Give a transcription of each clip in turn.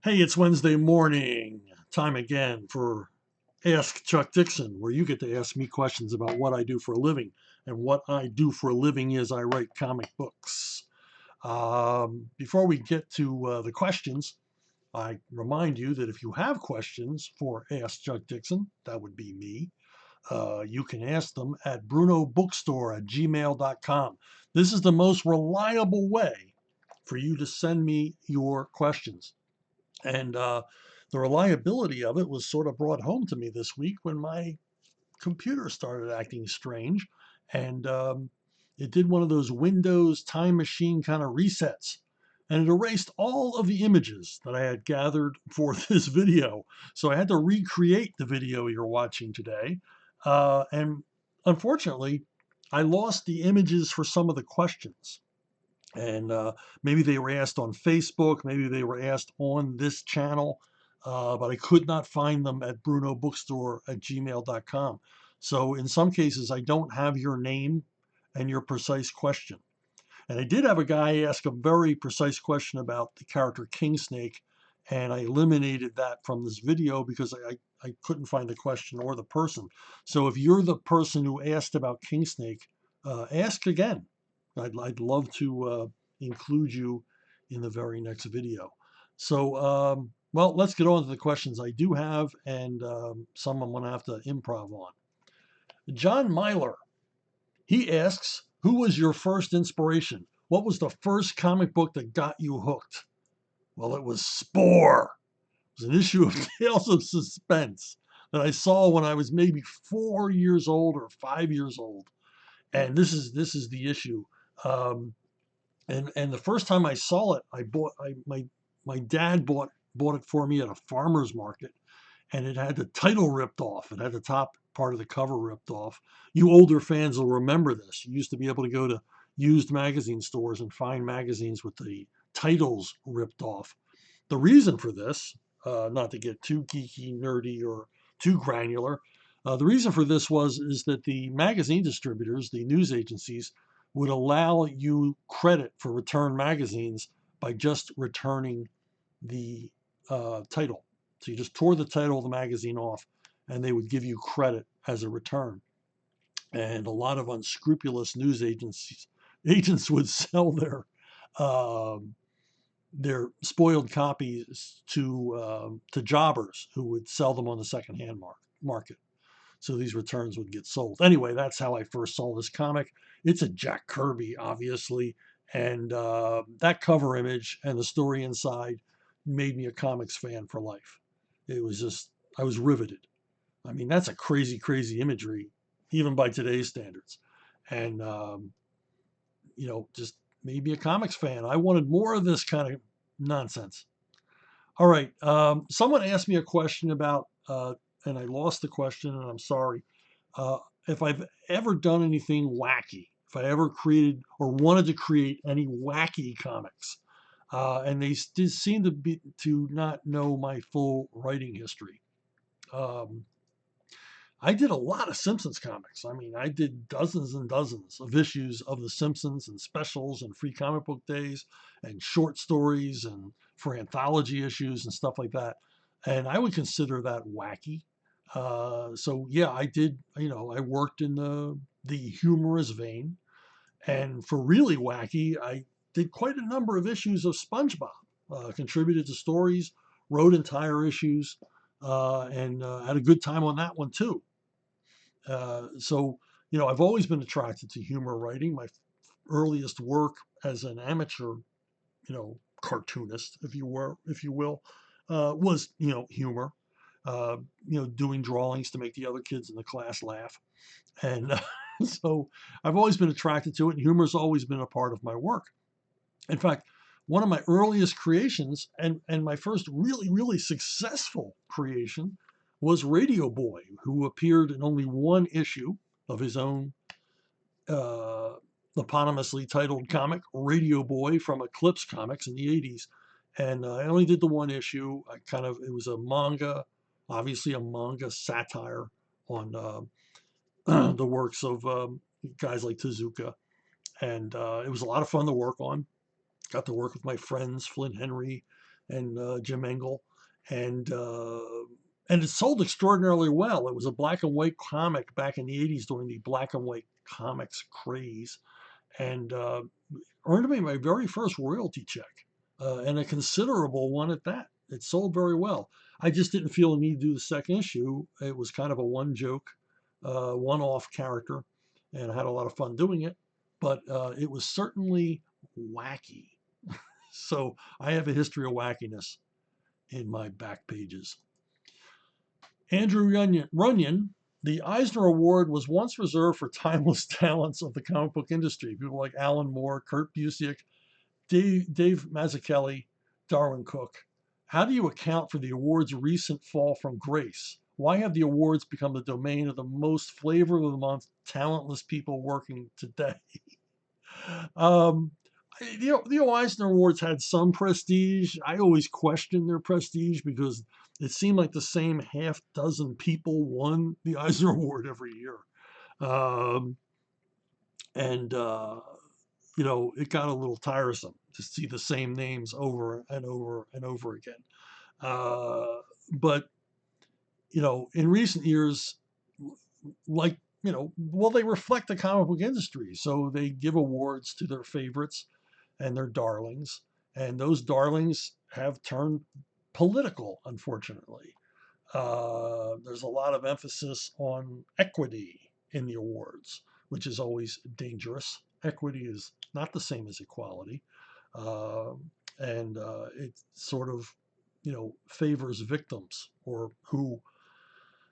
Hey, it's Wednesday morning. Time again for Ask Chuck Dixon, where you get to ask me questions about what I do for a living. And what I do for a living is I write comic books. Before we get to the questions, I remind you that if you have questions for Ask Chuck Dixon, that would be me, you can ask them at brunobookstore@gmail.com. This is the most reliable way for you to send me your questions. And the reliability of it was sort of brought home to me this week when my computer started acting strange. And it did one of those Windows time machine kind of resets. And it erased all of the images that I had gathered for this video. So I had to recreate the video you're watching today. And unfortunately, I lost the images for some of the questions. And maybe they were asked on Facebook, maybe they were asked on this channel, but I could not find them at brunobookstore@gmail.com. So in some cases, I don't have your name and your precise question. And I did have a guy ask a very precise question about the character King Snake, and I eliminated that from this video because I couldn't find the question or the person. So if you're the person who asked about King Snake, ask again. I'd love to include you in the very next video. So, well, let's get on to the questions I do have, and some I'm going to have to improv on. John Myler, he asks, who was your first inspiration? What was the first comic book that got you hooked? Well, it was Spore. It was an issue of Tales of Suspense that I saw when I was maybe 4 years old or 5 years old. And this is the issue. Um, and the first time I saw it, my dad bought it for me at a farmer's market, and it had the title ripped off. It had the top part of the cover ripped off. You older fans will remember this. You used to be able to go to used magazine stores and find magazines with the titles ripped off. The reason for this, not to get too geeky, nerdy, or too granular, the reason for this is that the magazine distributors, the news agencies, would allow you credit for return magazines by just returning the title. So you just tore the title of the magazine off, and they would give you credit as a return. And a lot of unscrupulous news agents would sell um, their spoiled copies to jobbers who would sell them on the secondhand market. So these returns would get sold. Anyway, that's how I first saw this comic. It's a Jack Kirby, obviously, and that cover image and the story inside made me a comics fan for life. It was just I was riveted. I mean, that's a crazy, crazy imagery, even by today's standards, and just made me a comics fan. I wanted more of this kind of nonsense. All right. Someone asked me a question about, and I lost the question, and I'm sorry. Uh, if I've ever done anything wacky, if I ever created or wanted to create any wacky comics, and they seem to not know my full writing history. Um, I did a lot of Simpsons comics. I mean, I did dozens and dozens of issues of The Simpsons and specials and free comic book days and short stories and for anthology issues and stuff like that. And I would consider that wacky. So yeah, I did. I worked in the humorous vein, and for really wacky, I did quite a number of issues of SpongeBob. Contributed to stories, wrote entire issues, and had a good time on that one too. So, I've always been attracted to humor writing. My earliest work as an amateur, cartoonist, if you will, was, humor. Uh, doing drawings to make the other kids in the class laugh, and so I've always been attracted to it. And humor's always been a part of my work. In fact, one of my earliest creations and my first really, really successful creation was Radio Boy, who appeared in only one issue of his own uh, eponymously titled comic, Radio Boy, from Eclipse Comics in the 80s. And I only did the one issue. It was a manga, obviously a manga satire on the works of guys like Tezuka. And it was a lot of fun to work on. Got to work with my friends, Flynn Henry, and Jim Engel, and uh, and it sold extraordinarily well. It was a black and white comic back in the '80s during the black and white comics craze, and earned me my very first royalty check, and a considerable one at that. It sold very well. I just didn't feel the need to do the second issue. It was kind of a one joke, one off character, and I had a lot of fun doing it. But it was certainly wacky. So I have a history of wackiness in my back pages. Andrew Runyon, the Eisner Award was once reserved for timeless talents of the comic book industry. People like Alan Moore, Kurt Busiek, Dave Mazzucchelli, Darwin Cook. How do you account for the award's recent fall from grace? Why have the awards become the domain of the most flavor of the month, talentless people working today? um, the Eisner Awards had some prestige. I always questioned their prestige because it seemed like the same half dozen people won the Eisner Award every year. Um, and it got a little tiresome to see the same names over and over and over again. But in recent years, like well, they reflect the comic book industry, so they give awards to their favorites and their darlings, and those darlings have turned political, unfortunately. There's a lot of emphasis on equity in the awards, which is always dangerous. Equity is not the same as equality. Uh, and it sort of, favors victims or who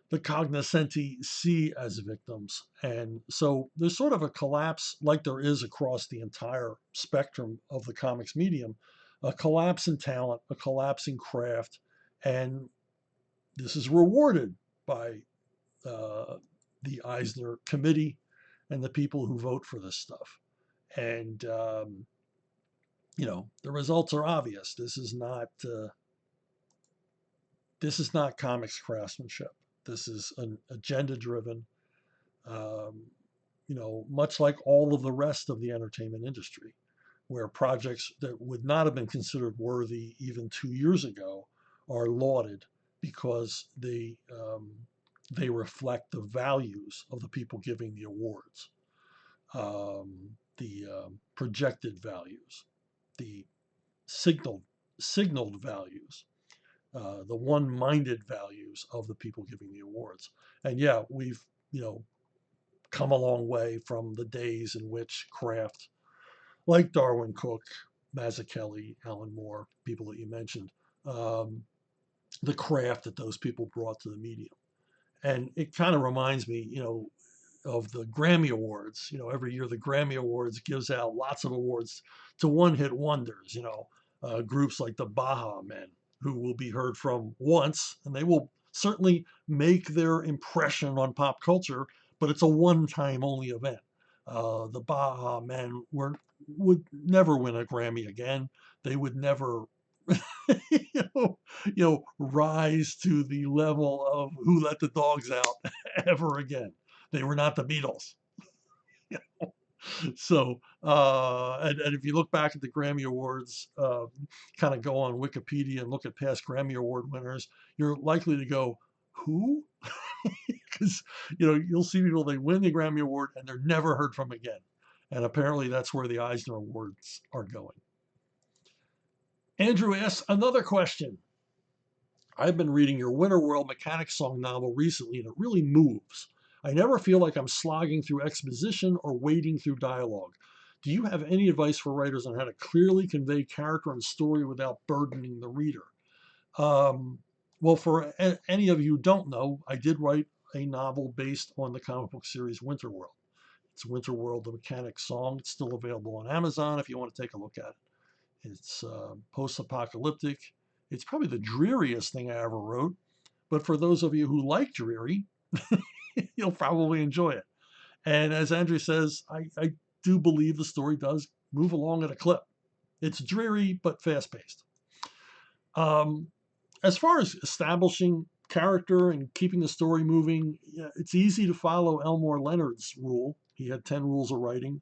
the cognoscenti see as victims. And so there's sort of a collapse, like there is across the entire spectrum of the comics medium, a collapse in talent, a collapse in craft, and this is rewarded by uh, the Eisner Committee and the people who vote for this stuff. And the results are obvious. This is not comics craftsmanship. This is an agenda-driven. Um, much like all of the rest of the entertainment industry, where projects that would not have been considered worthy even 2 years ago are lauded because they reflect the values of the people giving the awards, the projected values, the signaled signaled values, the one-minded values of the people giving the awards. And yeah, we've come a long way from the days in which craft, like Darwin Cook, Mazzucchelli, Alan Moore, people that you mentioned, um, the craft that those people brought to the medium. And it kind of reminds me, of the Grammy Awards. Every year the Grammy Awards gives out lots of awards to one-hit wonders. Groups like the Baha Men, who will be heard from once, and they will certainly make their impression on pop culture, but it's a one-time only event. The Baha Men would never win a Grammy again. They would never rise to the level of Who Let the Dogs Out ever again. They were not the Beatles. So, and if you look back at the Grammy Awards, kind of go on Wikipedia and look at past Grammy Award winners, you're likely to go, who? Because, you'll see people, they win the Grammy Award and they're never heard from again. And apparently that's where the Eisner Awards are going. Andrew asks another question. I've been reading your Winter World Mechanic Song novel recently, and it really moves. I never feel like I'm slogging through exposition or wading through dialogue. Do you have any advice for writers on how to clearly convey character and story without burdening the reader? Well, for any of you who don't know, I did write a novel based on the comic book series Winter World. It's Winter World, the Mechanic Song. It's still available on Amazon if you want to take a look at it. It's post-apocalyptic. It's probably the dreariest thing I ever wrote, but for those of you who like dreary, you'll probably enjoy it. And as Andrew says, I do believe the story does move along at a clip. It's dreary, but fast-paced. As far as establishing character and keeping the story moving, yeah, it's easy to follow Elmore Leonard's rule. He had 10 rules of writing.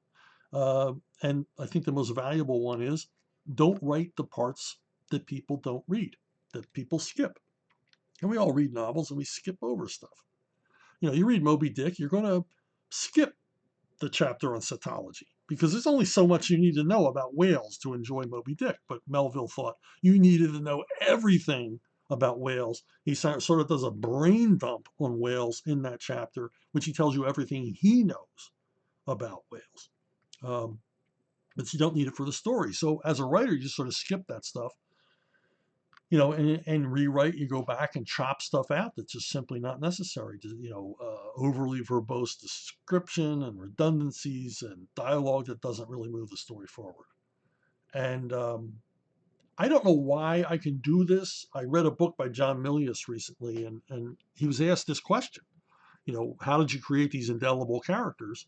And I think the most valuable one is don't write the parts that people don't read, that people skip. And we all read novels and we skip over stuff. You read Moby Dick, you're going to skip the chapter on cetology because there's only so much you need to know about whales to enjoy Moby Dick. But Melville thought you needed to know everything about whales. He sort of does a brain dump on whales in that chapter, which he tells you everything he knows about whales. Um, but you don't need it for the story. So as a writer, you just sort of skip that stuff, and rewrite. You go back and chop stuff out that's just simply not necessary. Overly verbose description and redundancies and dialogue that doesn't really move the story forward. And I don't know why I can do this. I read a book by John Milius recently, and he was asked this question. How did you create these indelible characters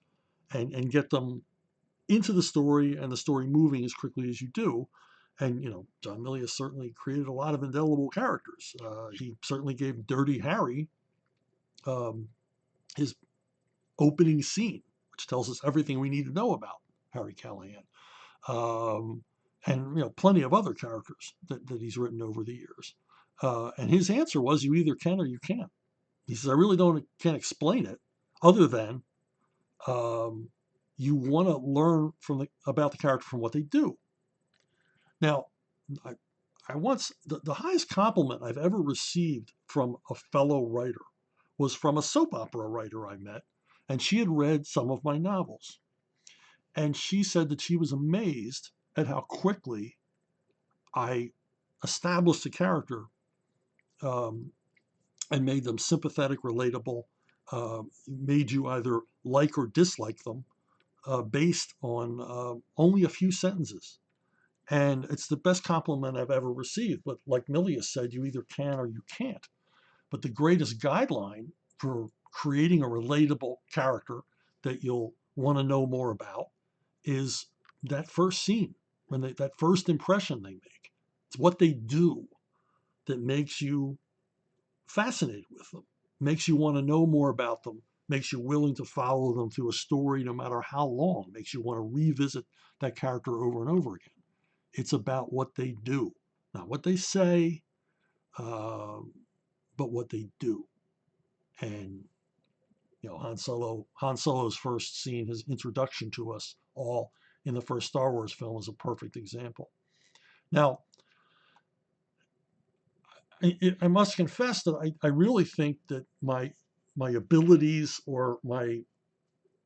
and get them into the story and the story moving as quickly as you do? And, John Milius certainly created a lot of indelible characters. He certainly gave Dirty Harry um, his opening scene, which tells us everything we need to know about Harry Callahan. Um, and, plenty of other characters that he's written over the years. And his answer was, you either can or you can't. He says, I really can't explain it other than you want to learn about the character from what they do. Now, I once, the highest compliment I've ever received from a fellow writer was from a soap opera writer I met, and she had read some of my novels. And she said that she was amazed at how quickly I established a character um, and made them sympathetic, relatable, made you either like or dislike them based on only a few sentences. And it's the best compliment I've ever received. But like Milius said, you either can or you can't. But the greatest guideline for creating a relatable character that you'll want to know more about is that first scene, that first impression they make. It's what they do that makes you fascinated with them, makes you want to know more about them, makes you willing to follow them through a story no matter how long, makes you want to revisit that character over and over again. It's about what they do, not what they say, um, but what they do. And Han Solo's first scene, his introduction to us all in the first Star Wars film, is a perfect example. Now, I must confess that I really think that my abilities or my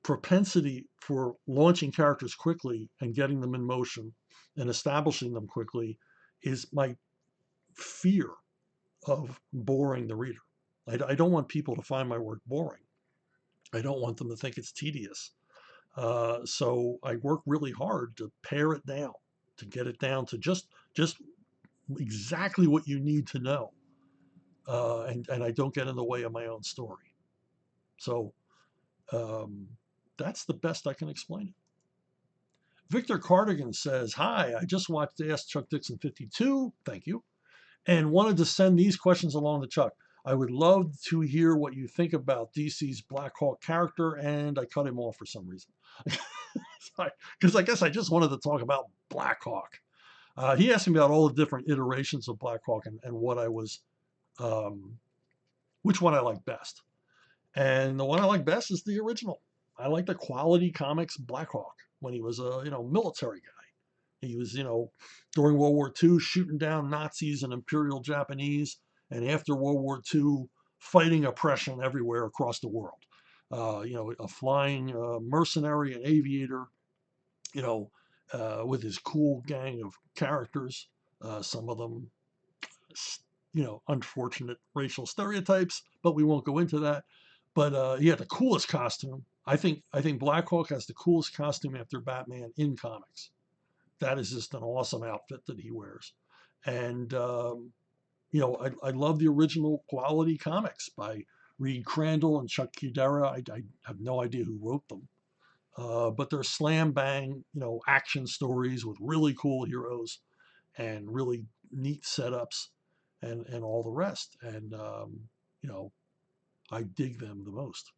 propensity for launching characters quickly and getting them in motion and establishing them quickly is my fear of boring the reader. I don't want people to find my work boring. I don't want them to think it's tedious. So I work really hard to pare it down, to get it down to just exactly what you need to know, and I don't get in the way of my own story. So um, that's the best I can explain it. Victor Cardigan says, "Hi, I just watched Ask Chuck Dixon 52. Thank you, and wanted to send these questions along to Chuck. I would love to hear what you think about DC's Blackhawk character," and I cut him off for some reason. Because I guess I just wanted to talk about Blackhawk. He asked me about all the different iterations of Blackhawk and what I was, which one I like best. And the one I like best is the original. I like the Quality Comics Blackhawk when he was a military guy. He was during World War II shooting down Nazis and Imperial Japanese, and after World War II fighting oppression everywhere across the world. A flying mercenary, an aviator, with his cool gang of characters, some of them, unfortunate racial stereotypes, but we won't go into that. But he had the coolest costume. I think Blackhawk has the coolest costume after Batman in comics. That is just an awesome outfit that he wears. And, I love the original Quality Comics by Reed Crandall and Chuck Kudera. I have no idea who wrote them. But they're slam bang, action stories with really cool heroes and really neat setups and all the rest. And, I dig them the most.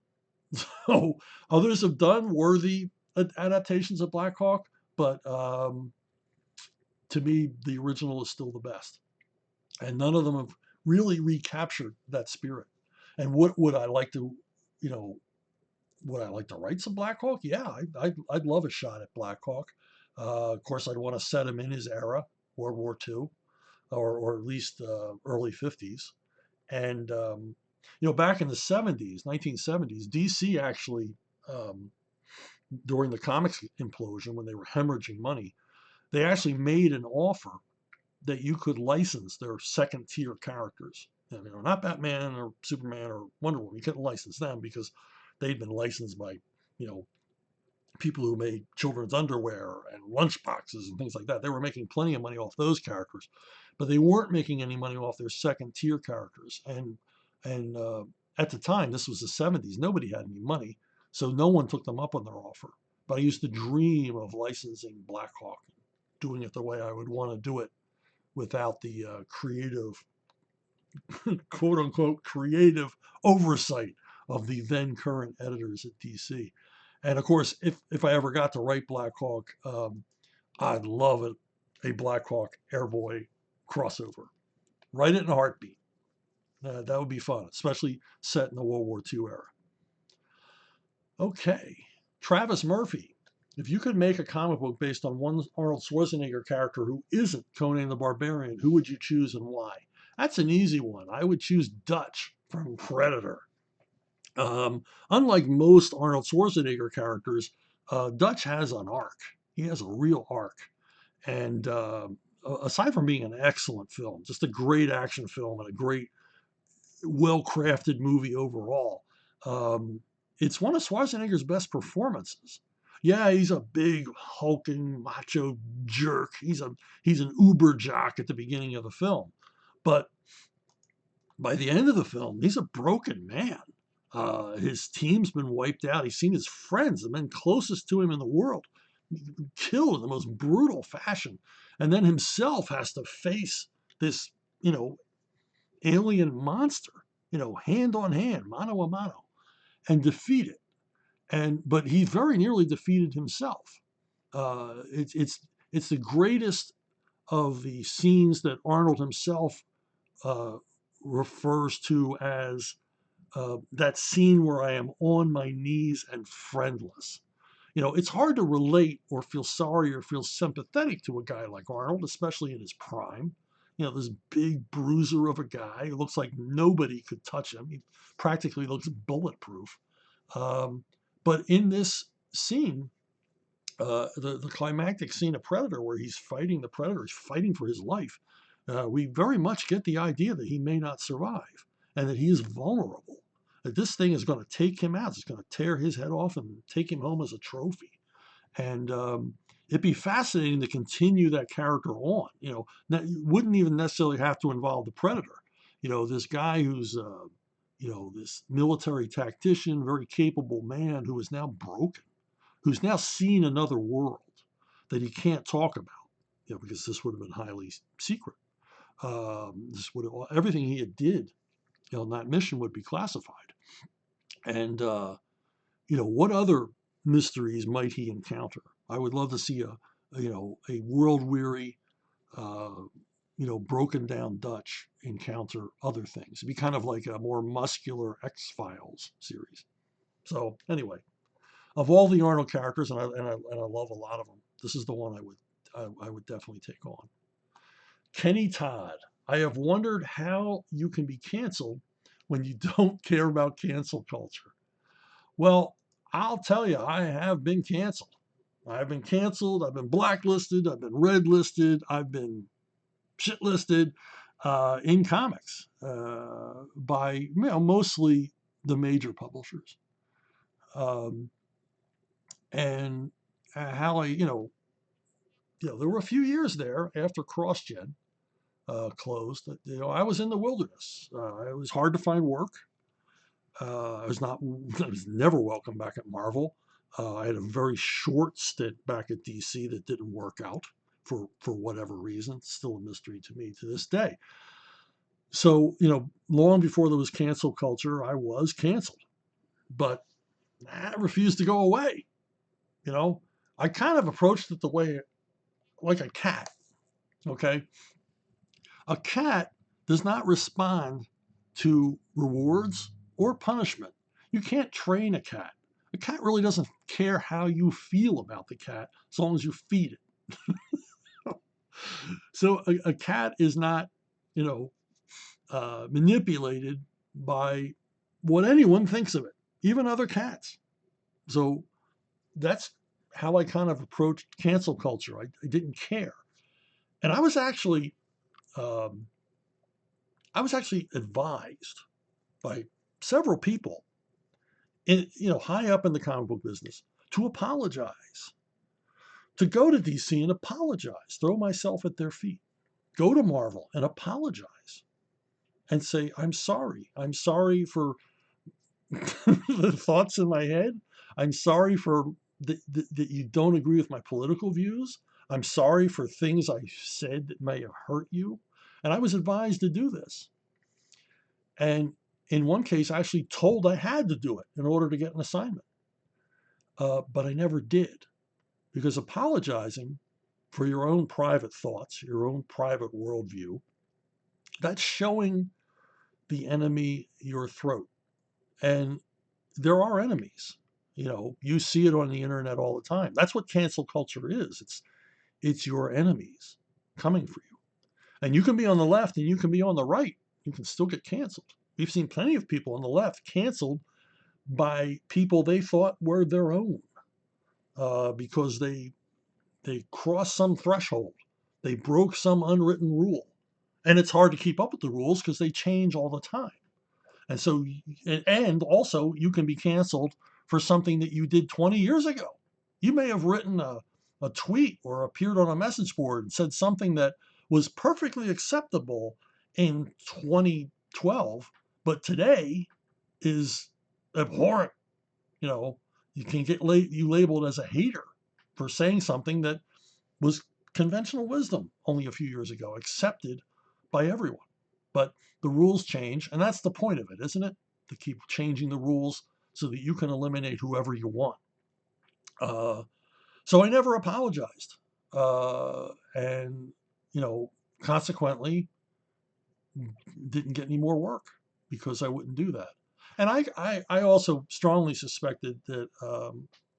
So others have done worthy adaptations of Blackhawk, but to me, the original is still the best. And none of them have really recaptured that spirit. And what would I like to, you know, would I like to write some Blackhawk? Yeah, I'd love a shot at Blackhawk. Of course, I'd want to set him in his era, World War II, or at least early 50s. And, back in the 70s, 1970s, DC actually, um, during the comics implosion, when they were hemorrhaging money, they actually made an offer that you could license their second tier characters. Not Batman or Superman or Wonder Woman. You couldn't license them because they'd been licensed by, you know, people who made children's underwear and lunchboxes and things like that. They were making plenty of money off those characters, but they weren't making any money off their second tier characters. And at the time, this was the 70s. Nobody had any money, so no one took them up on their offer. But I used to dream of licensing Blackhawk, doing it the way I would want to do it without the creative, quote unquote, creative oversight of the then current editors at DC. And of course, if I ever got to write Blackhawk, I'd love it, a Blackhawk Airboy crossover. Write it in a heartbeat. That would be fun, especially set in the World War II era. Okay, Travis Murphy. If you could make a comic book based on one Arnold Schwarzenegger character who isn't Conan the Barbarian, who would you choose and why? That's an easy one. I would choose Dutch from Predator. Unlike most Arnold Schwarzenegger characters, Dutch has an arc. He has a real arc. And aside from being an excellent film, just a great action film and a great, well crafted movie overall, um, it's one of Schwarzenegger's best performances. Yeah, he's a big hulking macho jerk. He's an uber jock at the beginning of the film, but by the end of the film, he's a broken man. His team's been wiped out. He's seen his friends, the men closest to him in the world, killed in the most brutal fashion. And then himself has to face this, you know, alien monster, hand on hand, mano a mano, and defeat it. But he very nearly defeated himself. It's the greatest of the scenes that Arnold himself uh, refers to as that scene where I am on my knees and friendless. It's hard to relate or feel sorry or feel sympathetic to a guy like Arnold, especially in his prime. This big bruiser of a guy who looks like nobody could touch him. He practically looks bulletproof. Um, but in this scene, the climactic scene of Predator, where he's fighting the Predator, he's fighting for his life, we very much get the idea that he may not survive and that he is vulnerable. That this thing is going to take him out. It's going to tear his head off and take him home as a trophy. And it'd be fascinating to continue that character on. That wouldn't even necessarily have to involve the Predator. This guy who's this military tactician, very capable man who is now broken, who's now seen another world that he can't talk about, because this would have been highly secret. This would have, everything he had did, on that mission would be classified. And what other mysteries might he encounter? I would love to see a world weary, broken down Dutch encounter other things. It'd be kind of like a more muscular X-Files series. So anyway, of all the Arnold characters, and I love a lot of them, this is the one I would definitely take on. Kenny Todd. I have wondered how you can be canceled when you don't care about cancel culture. Well, I'll tell you, I have been canceled. I've been canceled. I've been blacklisted. I've been red listed. I've been shit listed in comics by mostly the major publishers. And how there were a few years there after CrossGen closed that I was in the wilderness. It was hard to find work. I was never welcome back at Marvel. I had a very short stint back at DC that didn't work out for whatever reason. It's still a mystery to me to this day. So, long before there was cancel culture, I was canceled, but I refused to go away. I kind of approached it the way, like a cat. Okay. A cat does not respond to rewards or punishment. You can't train a cat. A cat really doesn't care how you feel about the cat as long as you feed it. So a cat is not, you know, manipulated by what anyone thinks of it, even other cats. So that's how I kind of approached cancel culture. I didn't care, and um, I was actually advised by several people, high up in the comic book business, to apologize, to go to DC and apologize, throw myself at their feet, go to Marvel and apologize, and say, I'm sorry. I'm sorry for the thoughts in my head. I'm sorry for that you don't agree with my political views. I'm sorry for things I said that may have hurt you. And I was advised to do this. And in one case, I actually told I had to do it in order to get an assignment. But I never did, because apologizing for your own private thoughts, your own private worldview, that's showing the enemy your throat. And there are enemies. You see it on the internet all the time. That's what cancel culture is. It's your enemies coming for you. And you can be on the left and you can be on the right. You can still get canceled. We've seen plenty of people on the left canceled by people they thought were their own, because they crossed some threshold. They broke some unwritten rule. And it's hard to keep up with the rules because they change all the time. And so, and also, you can be canceled for something that you did 20 years ago. You may have written a tweet or appeared on a message board and said something that was perfectly acceptable in 2012, but today is abhorrent. You know, you can get you labeled as a hater for saying something that was conventional wisdom only a few years ago, accepted by everyone. But the rules change, and that's the point of it, isn't it? To keep changing the rules so that you can eliminate whoever you want. Uh, so I never apologized, and consequently, didn't get any more work because I wouldn't do that. And I also strongly suspected that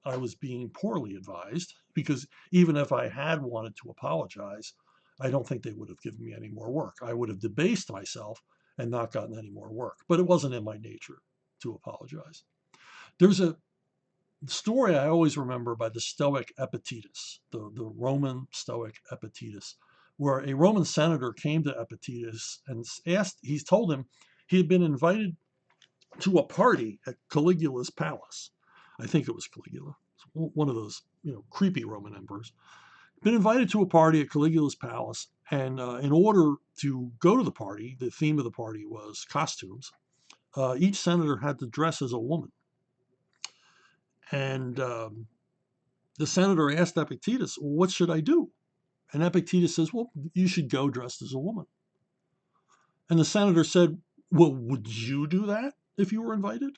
I was being poorly advised, because even if I had wanted to apologize, I don't think they would have given me any more work. I would have debased myself and not gotten any more work. But it wasn't in my nature to apologize. There's a story I always remember by the Stoic Epictetus, the Roman Stoic Epictetus, where a Roman senator came to Epictetus and he's told him he had been invited to a party at Caligula's palace. I think it was Caligula, one of those creepy Roman emperors. Been invited to a party at Caligula's palace, and in order to go to the party, the theme of the party was costumes. Each senator had to dress as a woman, and the senator asked Epictetus, well, what should I do? And Epictetus says, well, you should go dressed as a woman. And the senator said, well, would you do that if you were invited?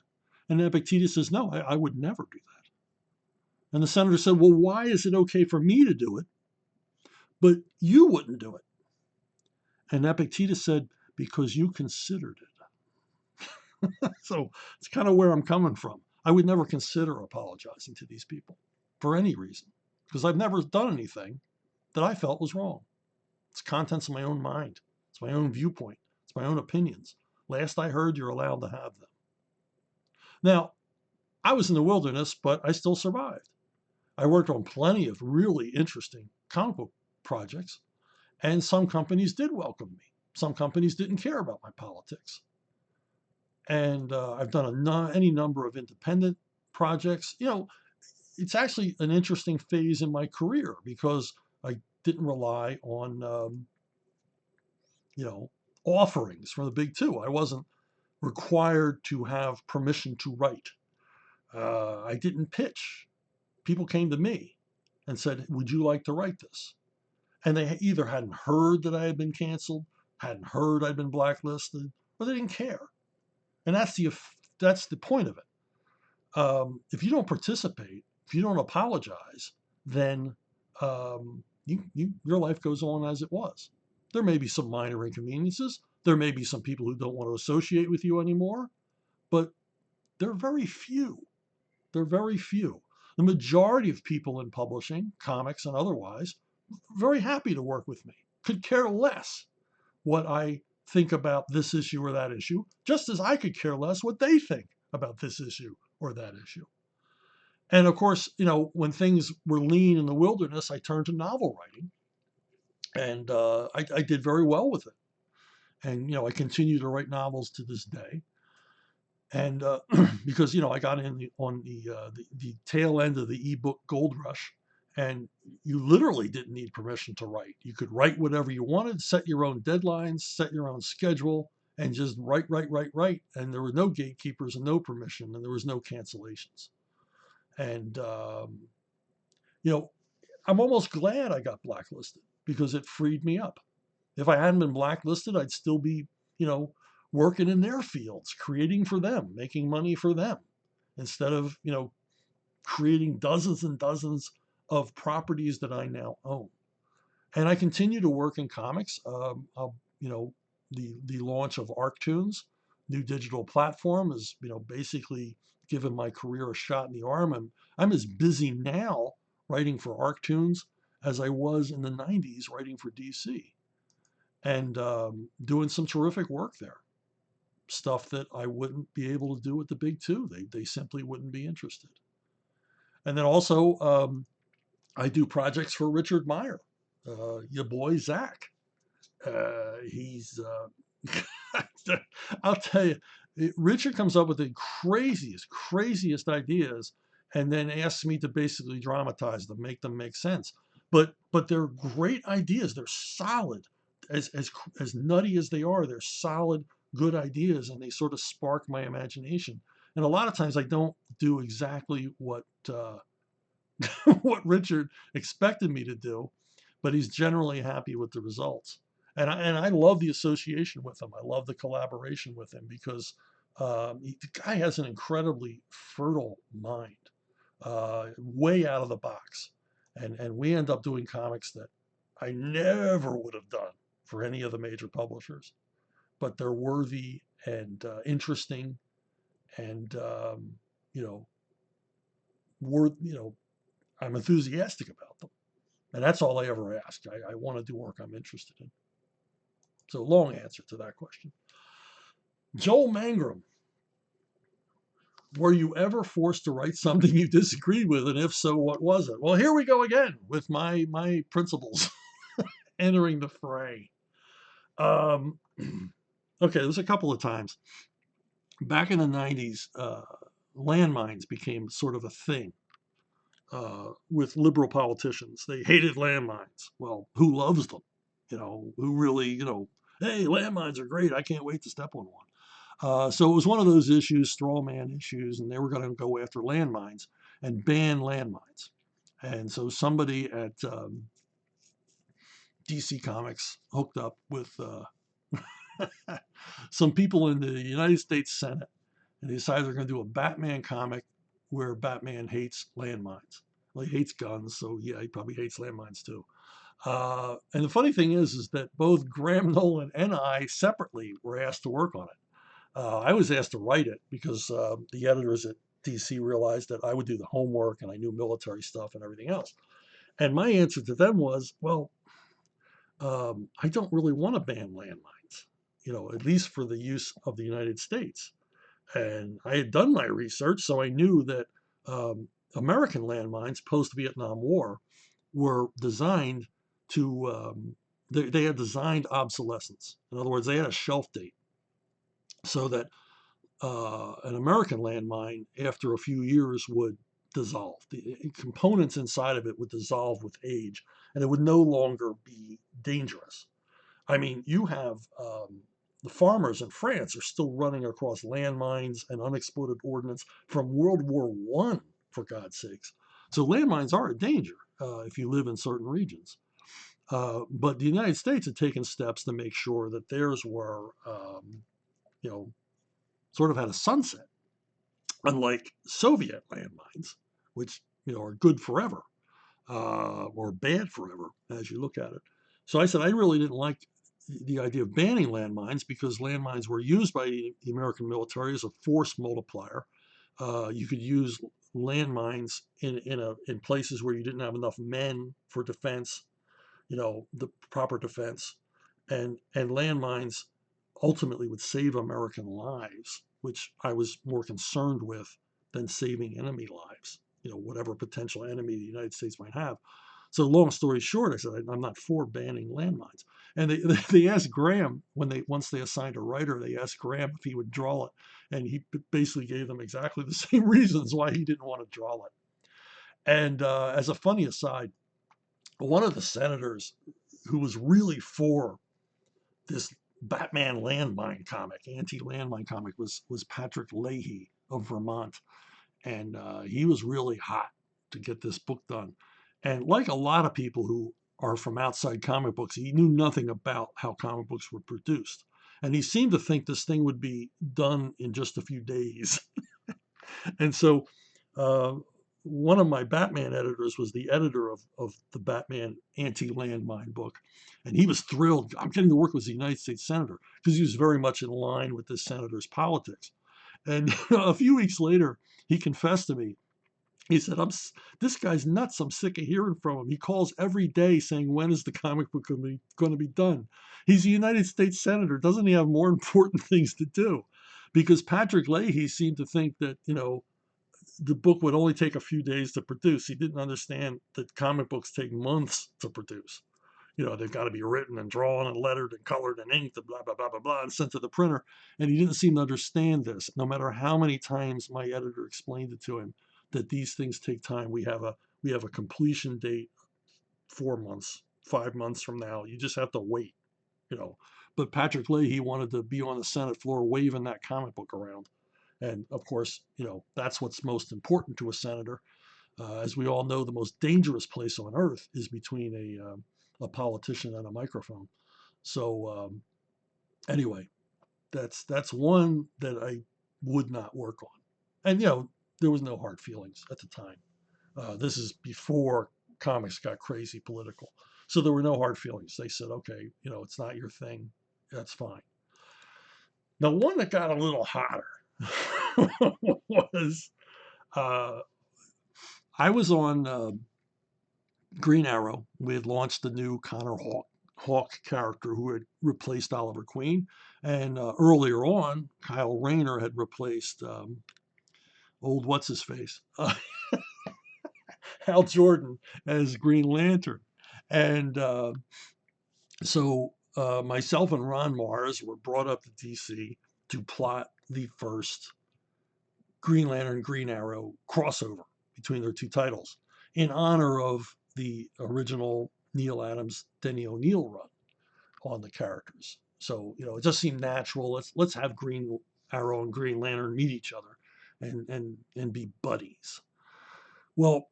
And Epictetus says, no, I would never do that. And the senator said, well, why is it okay for me to do it, but you wouldn't do it? And Epictetus said, because you considered it. So it's kind of where I'm coming from. I would never consider apologizing to these people for any reason, because I've never done anything that I felt was wrong. It's contents of my own mind. It's my own viewpoint. It's my own opinions. Last I heard, you're allowed to have them. Now, I was in the wilderness, but I still survived. I worked on plenty of really interesting comic book projects, and some companies did welcome me. Some companies didn't care about my politics. And I've done any number of independent projects. It's actually an interesting phase in my career because I didn't rely on offerings from the big two. I wasn't required to have permission to write. I didn't pitch. People came to me and said, would you like to write this? And they either hadn't heard that I had been canceled, hadn't heard I'd been blacklisted, or they didn't care. And that's the point of it. If you don't participate, if you don't apologize, then your life goes on as it was. There may be some minor inconveniences. There may be some people who don't want to associate with you anymore, but they're very few. They're very few. The majority of people in publishing, comics and otherwise, very happy to work with me. Could care less what I think about this issue or that issue, just as I could care less what they think about this issue or that issue. And of course, when things were lean in the wilderness, I turned to novel writing, and I did very well with it. And I continue to write novels to this day. And because I got in on the tail end of the ebook gold rush, and you literally didn't need permission to write. You could write whatever you wanted, set your own deadlines, set your own schedule, and just write. And there were no gatekeepers and no permission, and there was no cancellations. And I'm almost glad I got blacklisted because it freed me up. If I hadn't been blacklisted, I'd still be, working in their fields, creating for them, making money for them, instead of, creating dozens and dozens of properties that I now own. And I continue to work in comics. The launch of ArcToons, new digital platform, is basically given my career a shot in the arm. And I'm as busy now writing for ArcToons as I was in the '90s writing for DC, and doing some terrific work there. Stuff that I wouldn't be able to do at the big two. They simply wouldn't be interested. And then also, I do projects for Richard Meyer, your boy Zach. He's, I'll tell you, Richard comes up with the craziest ideas, and then asks me to basically dramatize them, make them make sense. But they're great ideas. They're solid, as nutty as they are. They're solid, good ideas, and they sort of spark my imagination. And a lot of times I don't do exactly what what Richard expected me to do, but he's generally happy with the results. And I love the association with him. I love the collaboration with him because the guy has an incredibly fertile mind, way out of the box. And we end up doing comics that I never would have done for any of the major publishers, but they're worthy and interesting and, you know, worth, I'm enthusiastic about them. And that's all I ever ask. I want to do work I'm interested in. So, long answer to that question. Joel Mangrum, were you ever forced to write something you disagreed with? And if so, what was it? Well, here we go again with my principles entering the fray. Um, okay, there's a couple of times. Back in the '90s, landmines became sort of a thing with liberal politicians. They hated landmines. Well, who loves them? Who really, hey, landmines are great. I can't wait to step on one. So it was one of those issues, straw man issues, and they were going to go after landmines and ban landmines. And so somebody at DC Comics hooked up with some people in the United States Senate, and they decided they're going to do a Batman comic where Batman hates landmines. Well, he hates guns, so yeah, he probably hates landmines too. And the funny thing is that both Graham Nolan and I separately were asked to work on it. I was asked to write it because the editors at DC realized that I would do the homework and I knew military stuff and everything else. And my answer to them was, well, I don't really want to ban landmines, at least for the use of the United States. And I had done my research, so I knew that American landmines post-Vietnam War were designed to, they had designed obsolescence. In other words, they had a shelf date so that an American landmine, after a few years, would dissolve. The components inside of it would dissolve with age, and it would no longer be dangerous. I mean, you have the farmers in France are still running across landmines and unexploded ordnance from World War I, for God's sakes. So landmines are a danger if you live in certain regions. But the United States had taken steps to make sure that theirs were, sort of had a sunset, unlike Soviet landmines, which are good forever. or bad forever as you look at it. So I said I really didn't like the idea of banning landmines because landmines were used by the American military as a force multiplier. You could use landmines in places where you didn't have enough men for defense, the proper defense, and landmines ultimately would save American lives, which I was more concerned with than saving enemy lives, whatever potential enemy the United States might have. So long story short, I said I'm not for banning landmines. And they asked Graham once they assigned a writer, they asked Graham if he would draw it, and he basically gave them exactly the same reasons why he didn't want to draw it. And as a funny aside, one of the senators who was really for this Batman landmine comic, anti-landmine comic, was Patrick Leahy of Vermont, and he was really hot to get this book done. And like a lot of people who are from outside comic books, he knew nothing about how comic books were produced, and he seemed to think this thing would be done in just a few days. And so uh, one of my Batman editors was the editor of the Batman anti-landmine book, and he was thrilled. I'm getting to work with the United States senator because he was very much in line with this senator's politics. And a few weeks later, he confessed to me. He said, this guy's nuts. I'm sick of hearing from him. He calls every day saying, when is the comic book going to be done? He's a United States senator. Doesn't he have more important things to do? Because Patrick Leahy seemed to think that, the book would only take a few days to produce. He didn't understand that comic books take months to produce. They've got to be written and drawn and lettered and colored and inked and blah, blah, blah, blah, blah, and sent to the printer. And he didn't seem to understand this, no matter how many times my editor explained it to him, that these things take time. We have a completion date 4 months, 5 months from now. You just have to wait, you know. But Patrick Leahy wanted to be on the Senate floor waving that comic book around. And of course, that's what's most important to a senator. As we all know, the most dangerous place on earth is between a politician and a microphone. So anyway, that's one that I would not work on. And there was no hard feelings at the time. This is before comics got crazy political, so there were no hard feelings. They said, okay, it's not your thing. That's fine. Now, one that got a little hotter was uh, I was on Green Arrow. We had launched the new Connor Hawk character who had replaced Oliver Queen. And earlier on, Kyle Rayner had replaced old what's his face, Hal Jordan as Green Lantern. And so myself and Ron Mars were brought up to DC to plot the first Green Lantern Green Arrow crossover between their two titles in honor of the original Neil Adams Denny O'Neil run on the characters. So it just seemed natural. Let's have Green Arrow and Green Lantern meet each other and be buddies. Well,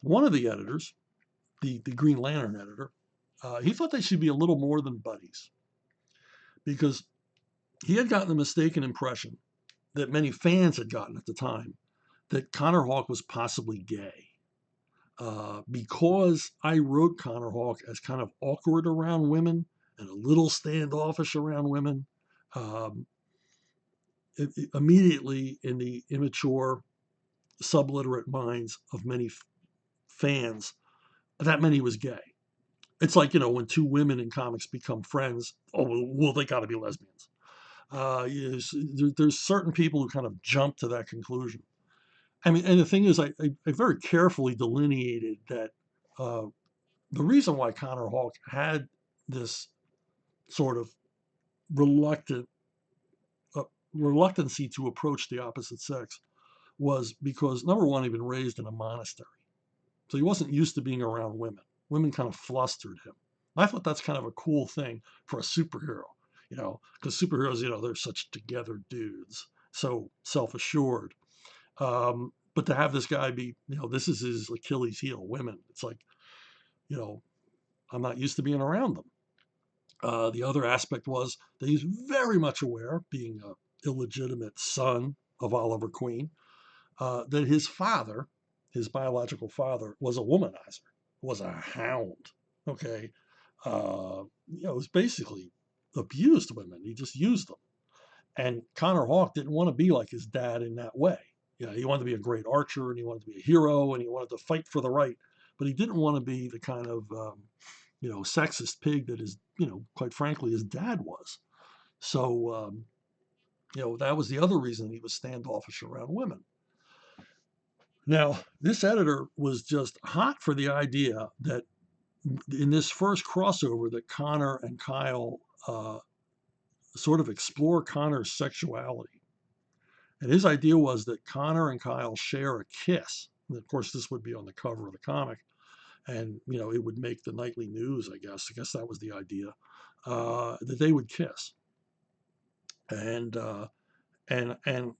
one of the editors, the Green Lantern editor, he thought they should be a little more than buddies because he had gotten the mistaken impression that many fans had gotten at the time that Connor Hawk was possibly gay. Because I wrote Connor Hawk as kind of awkward around women and a little standoffish around women, immediately in the immature, subliterate minds of many fans, that meant he was gay. It's like, when two women in comics become friends, oh, well they got to be lesbians. There's certain people who kind of jump to that conclusion. I mean, and the thing is, I very carefully delineated that the reason why Connor Hawk had this sort of reluctant reluctancy to approach the opposite sex was because, number one, he'd been raised in a monastery, so he wasn't used to being around women. Women kind of flustered him. I thought that's kind of a cool thing for a superhero, because superheroes, they're such together dudes, so self-assured. But to have this guy be, this is his Achilles heel, women. It's like, I'm not used to being around them. The other aspect was that he's very much aware, being an illegitimate son of Oliver Queen, that his father, his biological father, was a womanizer. was a hound. Okay, it was basically abused women. He just used them. And Connor Hawk didn't want to be like his dad in that way. He wanted to be a great archer, and he wanted to be a hero, and he wanted to fight for the right, but he didn't want to be the kind of sexist pig that his, quite frankly, his dad was. So that was the other reason he was standoffish around women. Now, this editor was just hot for the idea that in this first crossover that Connor and Kyle sort of explore Connor's sexuality. And his idea was that Connor and Kyle share a kiss. And of course, this would be on the cover of the comic. And, it would make the nightly news, I guess. I guess that was the idea, that they would kiss. And, and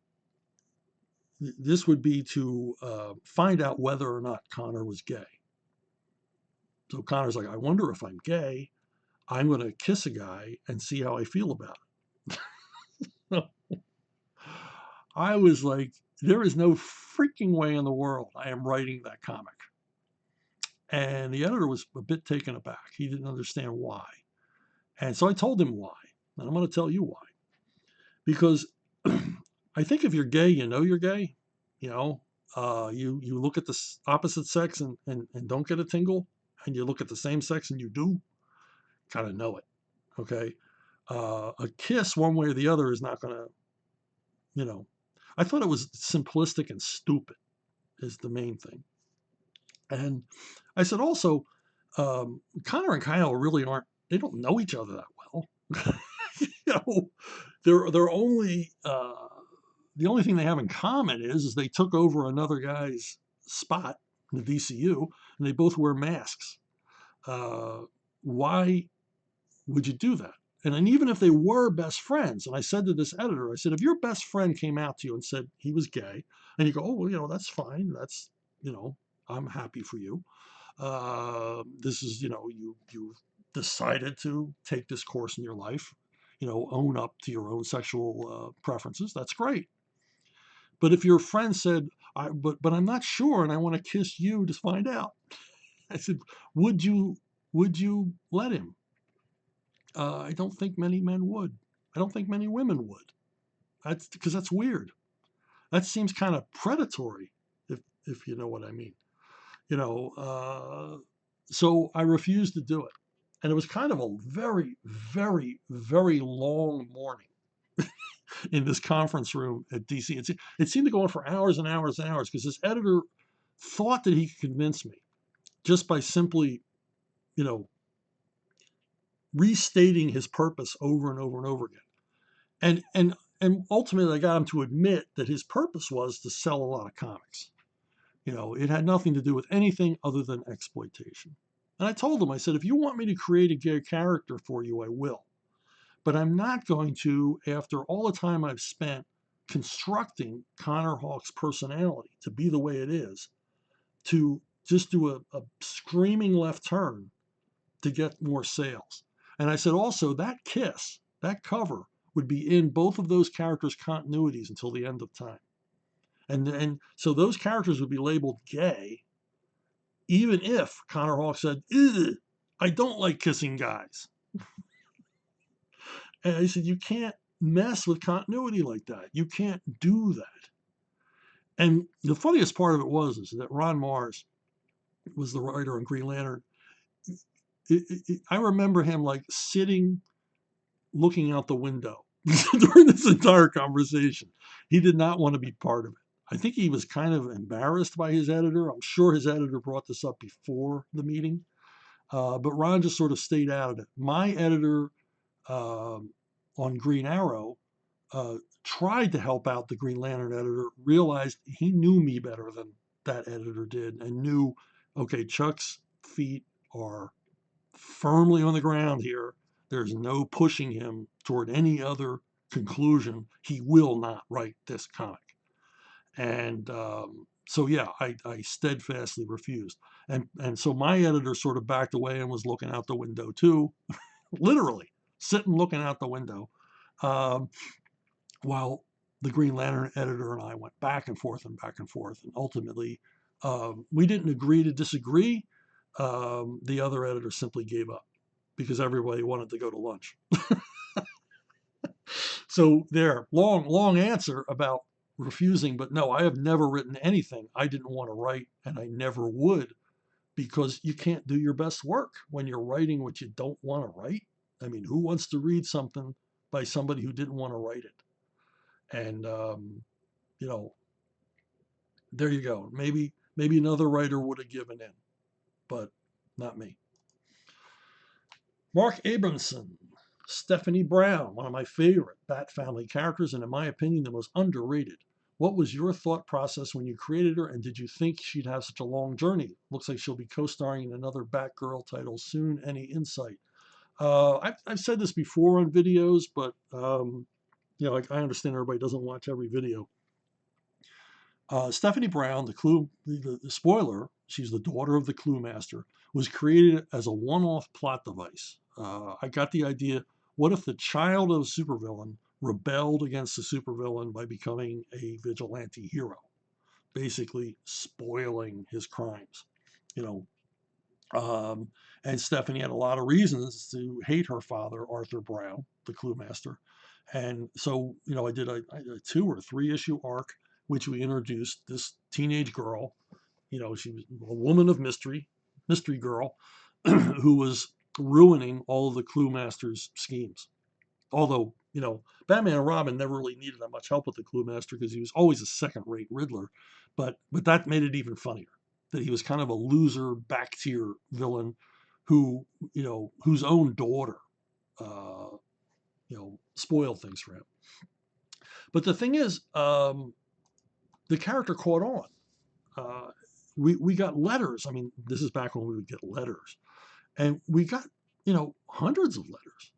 this would be to find out whether or not Connor was gay. So Connor's like, I wonder if I'm gay. I'm going to kiss a guy and see how I feel about it. I was like, there is no freaking way in the world I am writing that comic. And the editor was a bit taken aback. He didn't understand why. And so I told him why. And I'm going to tell you why. Because I think if you're gay, you know you're gay. You look at the opposite sex and don't get a tingle, and you look at the same sex and you do, kind of know it. Okay. A kiss one way or the other is not going to, I thought it was simplistic and stupid is the main thing. And I said also, Connor and Kyle really they don't know each other that well. They're only, the only thing they have in common is they took over another guy's spot in the DCU and they both wear masks. Why would you do that? And even if they were best friends, and I said to this editor, I said, if your best friend came out to you and said he was gay, and you go, oh, well, that's fine. That's, I'm happy for you. This is, you decided to take this course in your life, own up to your own sexual preferences. That's great. But if your friend said, but I'm not sure, and I want to kiss you to find out, I said, would you let him? I don't think many men would. I don't think many women would. That's because that's weird. That seems kind of predatory, if you know what I mean. So I refused to do it. And it was kind of a very, very, very long morning in this conference room at DC. It seemed to go on for hours and hours and hours because this editor thought that he could convince me just by simply, restating his purpose over and over and over again. And ultimately I got him to admit that his purpose was to sell a lot of comics. It had nothing to do with anything other than exploitation. And I told him, I said, if you want me to create a gay character for you, I will. But I'm not going to, after all the time I've spent constructing Connor Hawk's personality to be the way it is, to just do a screaming left turn to get more sales. And I said also that kiss, that cover, would be in both of those characters' continuities until the end of time. And so those characters would be labeled gay, even if Connor Hawk said, I don't like kissing guys. And I said, you can't mess with continuity like that. You can't do that. And the funniest part of it is that Ron Mars was the writer on Green Lantern. I remember him like sitting, looking out the window during this entire conversation. He did not want to be part of it. I think he was kind of embarrassed by his editor. I'm sure his editor brought this up before the meeting, but Ron just sort of stayed out of it. My editor on Green Arrow tried to help out the Green Lantern editor, realized he knew me better than that editor did, and knew, okay, Chuck's feet are firmly on the ground here. There's no pushing him toward any other conclusion. He will not write this comic. And so, yeah, I steadfastly refused. And so my editor sort of backed away and was looking out the window too, literally sitting looking out the window, while the Green Lantern editor and I went back and forth and back and forth. And ultimately, we didn't agree to disagree, the other editor simply gave up because everybody wanted to go to lunch. So there, long answer about refusing, but no, I have never written anything I didn't want to write, and I never would, because you can't do your best work when you're writing what you don't want to write. I mean, who wants to read something by somebody who didn't want to write it? And you know, there you go. Maybe another writer would have given in, but not me. Mark Abramson, Stephanie Brown, one of my favorite Bat Family characters, and in my opinion, the most underrated. What was your thought process when you created her, and did you think she'd have such a long journey? Looks like she'll be co-starring in another Batgirl title soon. Any insight? I've said this before on videos, but I understand everybody doesn't watch every video. Stephanie Brown, the spoiler, she's the daughter of the Clue Master, was created as a one-off plot device. I got the idea, what if the child of a supervillain rebelled against the supervillain by becoming a vigilante hero, basically spoiling his crimes, you know. And Stephanie had a lot of reasons to hate her father, Arthur Brown, the Clue Master. And so, I did a 2 or 3 issue arc, which we introduced this teenage girl. She was a woman of mystery girl, who was ruining all of the Clue Master's schemes. Although, Batman and Robin never really needed that much help with the Clue Master because he was always a second-rate Riddler. But that made it even funnier that he was kind of a loser, back-tier villain who, whose own daughter, spoiled things for him. But the thing is, the character caught on. We got letters. I mean, this is back when we would get letters, and we got hundreds of letters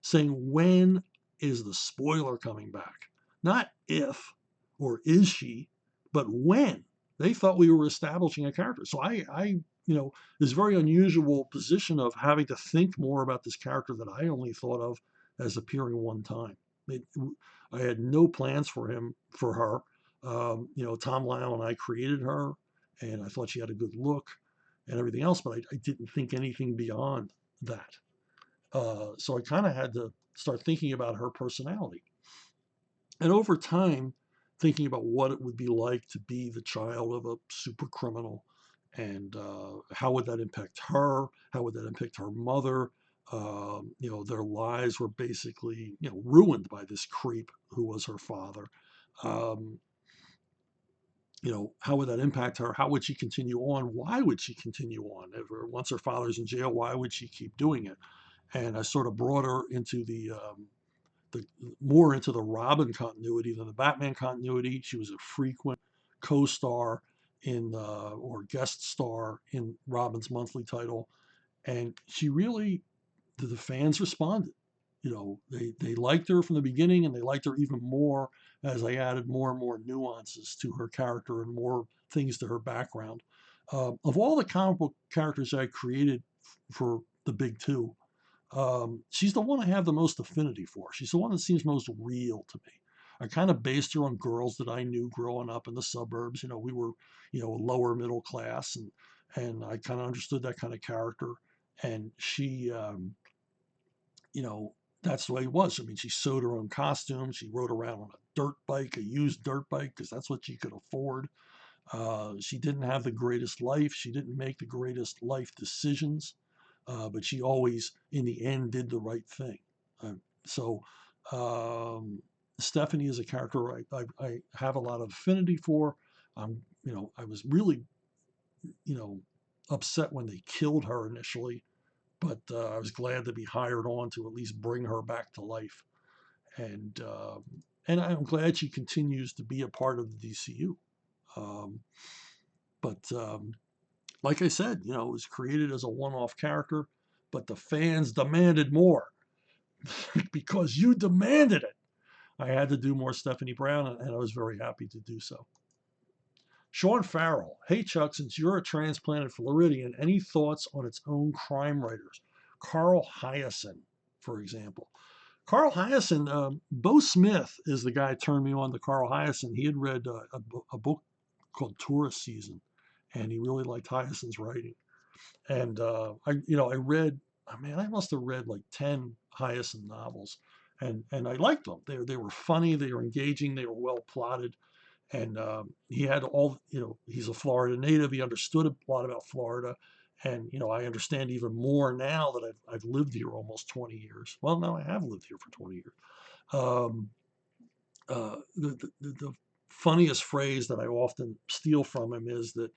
saying, when is the spoiler coming back? Not if or is she, but when. They thought we were establishing a character. So I this very unusual position of having to think more about this character that I only thought of as appearing one time. I had no plans for her. Tom Lyle and I created her, and I thought she had a good look and everything else, but I didn't think anything beyond that. So I kind of had to start thinking about her personality. And over time, thinking about what it would be like to be the child of a super criminal, and how would that impact her? How would that impact her mother? Their lives were basically, ruined by this creep who was her father. Um, how would that impact her? How would she continue on? Why would she continue on? Once her father's in jail, why would she keep doing it? And I sort of brought her into the more into the Robin continuity than the Batman continuity. She was a frequent co-star in or guest star in Robin's monthly title, and she really, the fans responded. They liked her from the beginning, and they liked her even more as I added more and more nuances to her character and more things to her background. Of all the comic book characters I created for the big two, she's the one I have the most affinity for. She's the one that seems most real to me. I kind of based her on girls that I knew growing up in the suburbs. We were, lower middle class, and I kind of understood that kind of character. And she, that's the way it was. I mean, she sewed her own costumes. She rode around on a dirt bike, a used dirt bike, because that's what she could afford. She didn't have the greatest life. She didn't make the greatest life decisions. But she always, in the end, did the right thing. So Stephanie is a character I have a lot of affinity for. I was really, upset when they killed her initially, but I was glad to be hired on to at least bring her back to life. And I'm glad she continues to be a part of the DCU. But like I said, it was created as a one-off character, but the fans demanded more. Because you demanded it. I had to do more Stephanie Brown, and I was very happy to do so. Sean Farrell. Hey, Chuck, since you're a transplanted Floridian, any thoughts on its own crime writers? Carl Hyacin, for example. Carl Hyacin, Bo Smith is the guy who turned me on to Carl Hyacin. He had read a book called Tourist Season, and he really liked Hyacin's writing. And I read, I mean, I must have read like 10 Hyacin novels, and I liked them. They were funny, they were engaging, they were well plotted, and he had all, he's a Florida native. He understood a lot about Florida, and I understand even more now that I've lived here almost 20 years. Well, no, I have lived here for 20 years. Um, the funniest phrase that I often steal from him is that,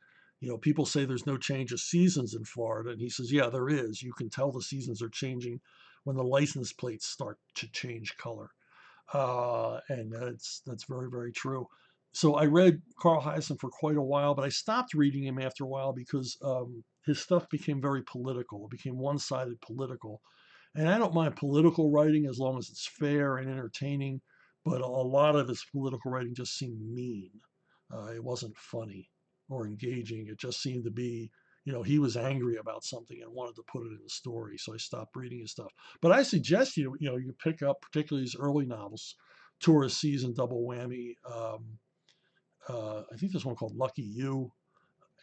people say there's no change of seasons in Florida, and he says, yeah, there is. You can tell the seasons are changing when the license plates start to change color, and that's very, very true. So I read Carl Hyacin for quite a while, but I stopped reading him after a while because his stuff became very political. It became one-sided political, and I don't mind political writing as long as it's fair and entertaining, but a lot of his political writing just seemed mean. It wasn't funny or engaging. It just seemed to be, he was angry about something and wanted to put it in the story. So I stopped reading his stuff. But I suggest you pick up particularly his early novels, Tourist Season, Double Whammy. I think there's one called Lucky You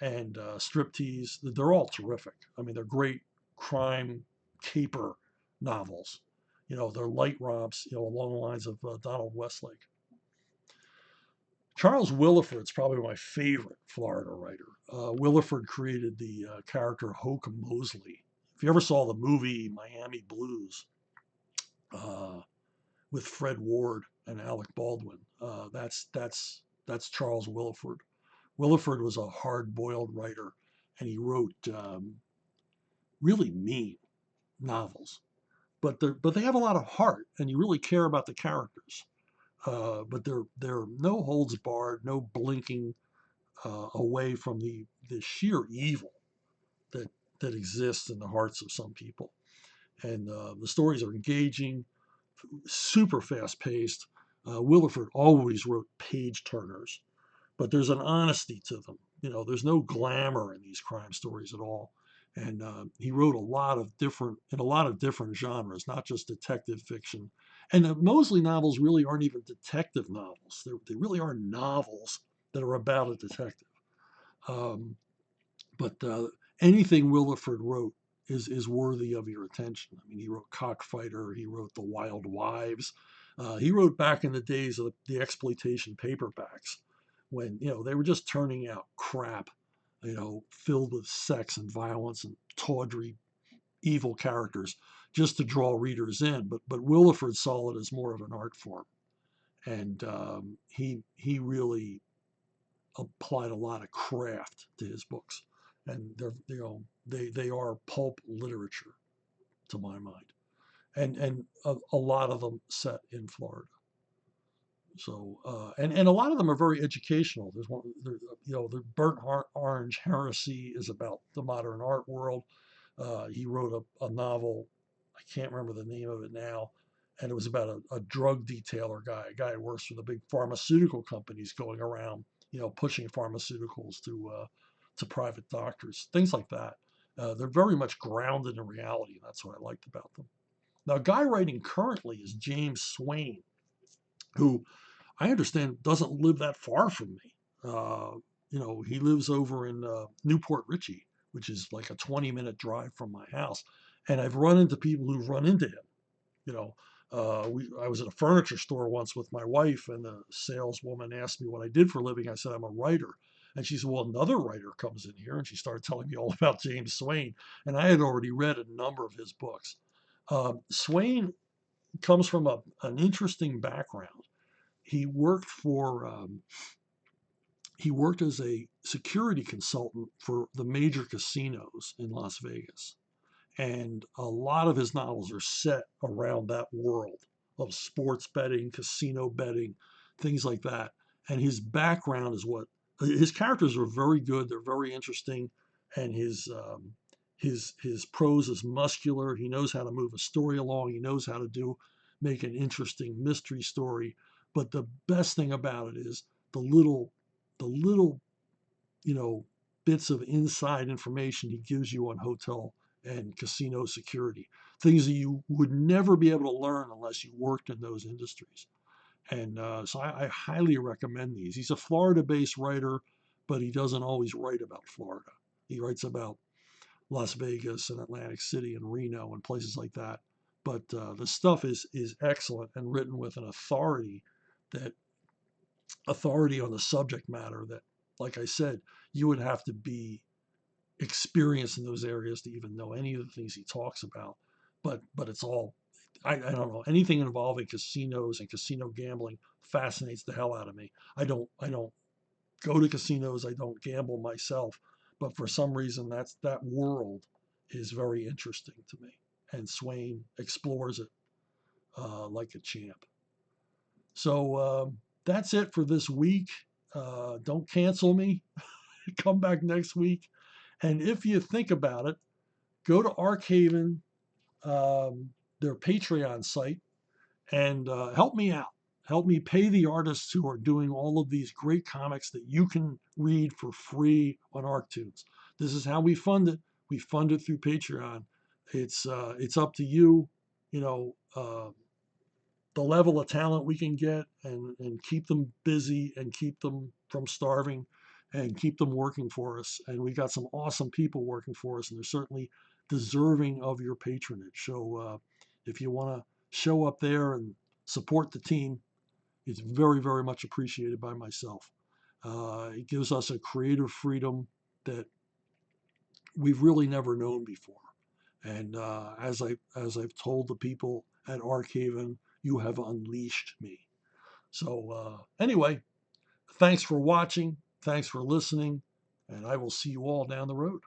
and Striptease. They're all terrific. I mean, they're great crime caper novels. They're light romps, along the lines of Donald Westlake. Charles Willeford's probably my favorite Florida writer. Willeford created the character HAWKAAA Mosley. If you ever saw the movie Miami Blues uh, with Fred Ward and Alec Baldwin, that's Charles Willeford. Willeford was a hard-boiled writer, and he wrote really mean novels, but they have a lot of heart, and you really care about the characters. But they're no holds barred, no blinking away from the sheer evil that that exists in the hearts of some people. And the stories are engaging, super fast paced. Willeford always wrote page turners, but there's an honesty to them. There's no glamour in these crime stories at all. And he wrote in a lot of different genres, not just detective fiction. And the Mosley novels really aren't even detective novels. They really are novels that are about a detective. Um, but anything Willeford wrote is worthy of your attention. I mean, he wrote Cockfighter, he wrote The Wild Wives, he wrote back in the days of the exploitation paperbacks when they were just turning out crap, filled with sex and violence and tawdry, evil characters just to draw readers in. But Willeford saw it as more of an art form, and he really applied a lot of craft to his books, and they are pulp literature to my mind, and a lot of them set in Florida. So and a lot of them are very educational. There's one, the Burnt Orange Heresy is about the modern art world. He wrote a novel, I can't remember the name of it now, and it was about a drug detailer guy, a guy who works for the big pharmaceutical companies, going around, pushing pharmaceuticals to private doctors, things like that. They're very much grounded in reality, and that's what I liked about them. Now, a guy writing currently is James Swain, who I understand doesn't live that far from me. He lives over in Newport Richey, which is like a 20-minute drive from my house. And I've run into people who've run into him. You know, I was at a furniture store once with my wife, and the saleswoman asked me what I did for a living. I said, I'm a writer. And she said, well, another writer comes in here. And she started telling me all about James Swain. And I had already read a number of his books. Swain comes from an interesting background. He worked for he worked as a security consultant for the major casinos in Las Vegas. And a lot of his novels are set around that world of sports betting, casino betting, things like that. And his background is what his characters are very good. They're very interesting, and his prose is muscular. He knows how to move a story along. He knows how to make an interesting mystery story. But the best thing about it is the little you know, bits of inside information he gives you on hotel and casino security, things that you would never be able to learn unless you worked in those industries. And so I highly recommend these. He's a Florida based writer, but he doesn't always write about Florida. He writes about Las Vegas and Atlantic City and Reno and places like that. But the stuff is excellent and written with an authority on the subject matter that, like I said, you would have to be experienced in those areas to even know any of the things he talks about. But it's all I don't know, anything involving casinos and casino gambling fascinates the hell out of me. I don't go to casinos. I don't gamble myself, but for some reason that world is very interesting to me. And Swain explores it like a champ. So that's it for this week. Don't cancel me. Come back next week. And if you think about it, go to Arkhaven, their Patreon site, and help me out. Help me pay the artists who are doing all of these great comics that you can read for free on ArcTunes. This is how we fund it. We fund it through Patreon. It's up to you. You know, the level of talent we can get and keep them busy and keep them from starving and keep them working for us. And we got some awesome people working for us, and they're certainly deserving of your patronage. So if you want to show up there and support the team, it's very, very much appreciated by myself. It gives us a creative freedom that we've really never known before. And as I've told the people at Arkhaven, you have unleashed me. So anyway, thanks for watching. Thanks for listening. And I will see you all down the road.